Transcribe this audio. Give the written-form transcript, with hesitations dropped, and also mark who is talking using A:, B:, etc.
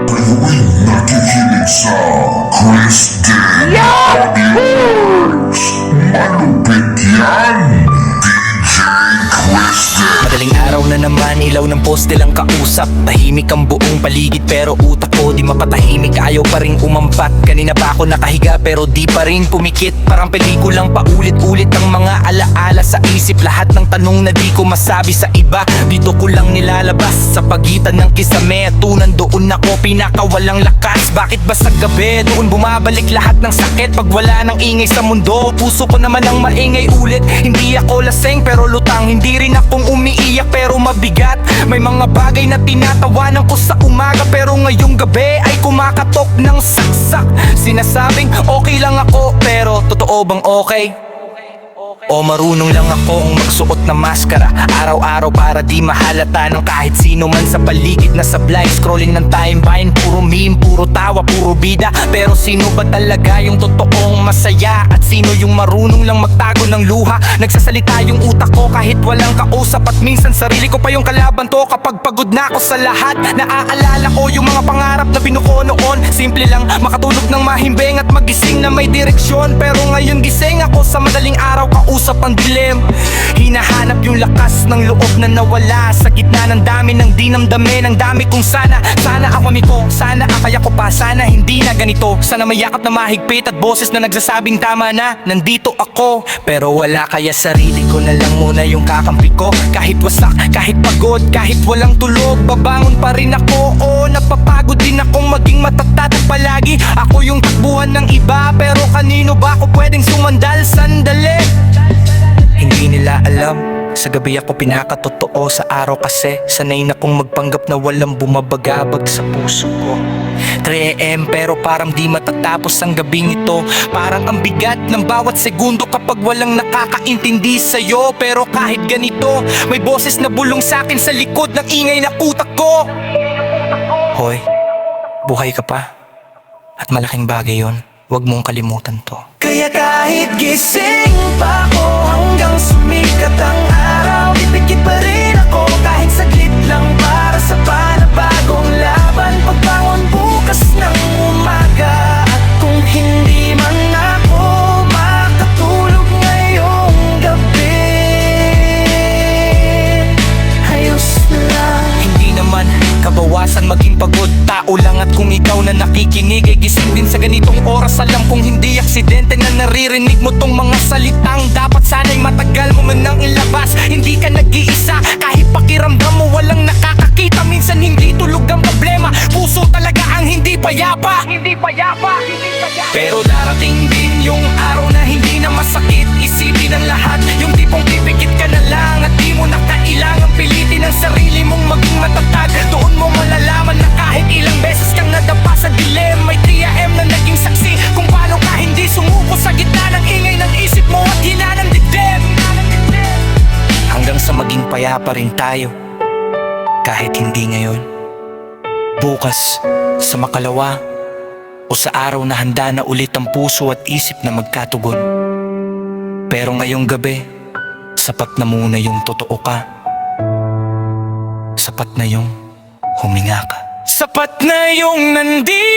A: Tuwing nakikinig sa Chris Day Audios. Malupit yan, DJ Chris Day.
B: Madaling araw na naman, ilaw ng poste lang kausap. Tahimik ang buong paligid pero utak ko di mapatahimik. Ayaw pa rin umampat, kanina pa ako nakahiga pero di pa rin pumikit. Parang pelikulang paulit-ulit ang mga alaala sa isip. Lahat ng tanong na di ko masabi sa iba, dito ko lang nilalabas sa pagitan ng kisame. Tunan doon ako pinakawalang lakas. Bakit ba sa gabi doon bumabalik lahat ng sakit? Pag wala ng ingay sa mundo, puso ko naman ang maingay ulit. Hindi ako laseng pero lutang, hindi rin akong umiiyak pero mabigat. May mga bagay na tinatawanan ko sa umaga pero ngayong gabi ay kumakatok ng saksak. Sinasabing okay lang ako pero totoo bang okay? O marunong lang akong magsuot na maskara araw-araw para di mahalata ng kahit sino man sa paligid na sablay. Scrolling ng timeline, puro meme, puro tawa, puro bida. Pero sino ba talaga yung totoong masaya? At sino yung marunong lang magtago ng luha? Nagsasalita yung utak ko kahit walang kausap. At minsan sarili ko pa yung kalaban to kapag pagod na ako sa lahat. Naaalala ko yung mga pangarap na binuko noon. Simple lang makatulog ng mahimbing at magising na may direksyon. Pero ngayon gising ako sa madaling araw, kausap ang dilim. Hinahanap yung lakas ng loob na nawala sa gitna ng dami ng dinamdamin. Ang dami kong sana ako nito, sana kaya ko pa, sana hindi na ganito. Sana may yakap na mahigpit at boses na nagsasabing tama na, nandito ako. Pero wala kaya sarili ko na lang muna yung kakampi ko. Kahit wasak, kahit pagod, kahit walang tulog, babangon pa rin ako. Oo, napapagod din akong maging matatag palagi. Ako yung takbuhan ng iba pero kanino ba ako pwedeng sumandal? Sandali, hindi nila alam, sa gabi ako pinakatotoo. Sa araw kasi sanay na kong magpanggap na walang bumabagabag sa puso ko. 3am pero parang di matatapos ang gabing ito. Parang ang bigat ng bawat segundo kapag walang nakakaintindi sa'yo. Pero kahit ganito, may boses na bulong sa'kin sa likod ng ingay na utak ko. Hoy, buhay ka pa. At malaking bagay yon, huwag mong kalimutan to. Kaya kahit gising pa ako hanggang sumikat ang araw, ipikit pa rin ako kahit saglit lang para sa panabagong laban. Pagbangon bukas ng umaga at kung hindi man ako makatulog ngayong gabi, ayos lang. Hindi naman kabawasan maging pagod, tao lang. At kung ikaw na nakikinig ay gising din sa ganitong oras, alam kong hindi aksidente na naririnig mo tong mga salitang dapat sana'y matagal mo man nang ilabas. Hindi ka nag-iisa kahit pakiramdam mo walang nakakakita. Minsan hindi tulog ang problema, puso talaga ang hindi payapa. Pero darating din yung araw na hindi na masakit isipin ang lahat. Yung tipong pipikit ka na lang at di mo na kailangang pilitin ang sarili mong maging matatag. Doon mo malalaman na kahit ilang beses kang nadapa sa dilim, may 3am na naging saksi kung paano ka hindi sumuko sa gitna ng ingay ng isip mo at hina ng dibdib. Hanggang sa maging payapa rin tayo, kahit hindi ngayon, bukas, sa makalawa, o sa araw na handa na ulit ang puso at isip na magkatugon. Pero ngayong gabi, sapat na muna yung totoo ka. Sapat na yung huminga ka. Sapat na yung nandito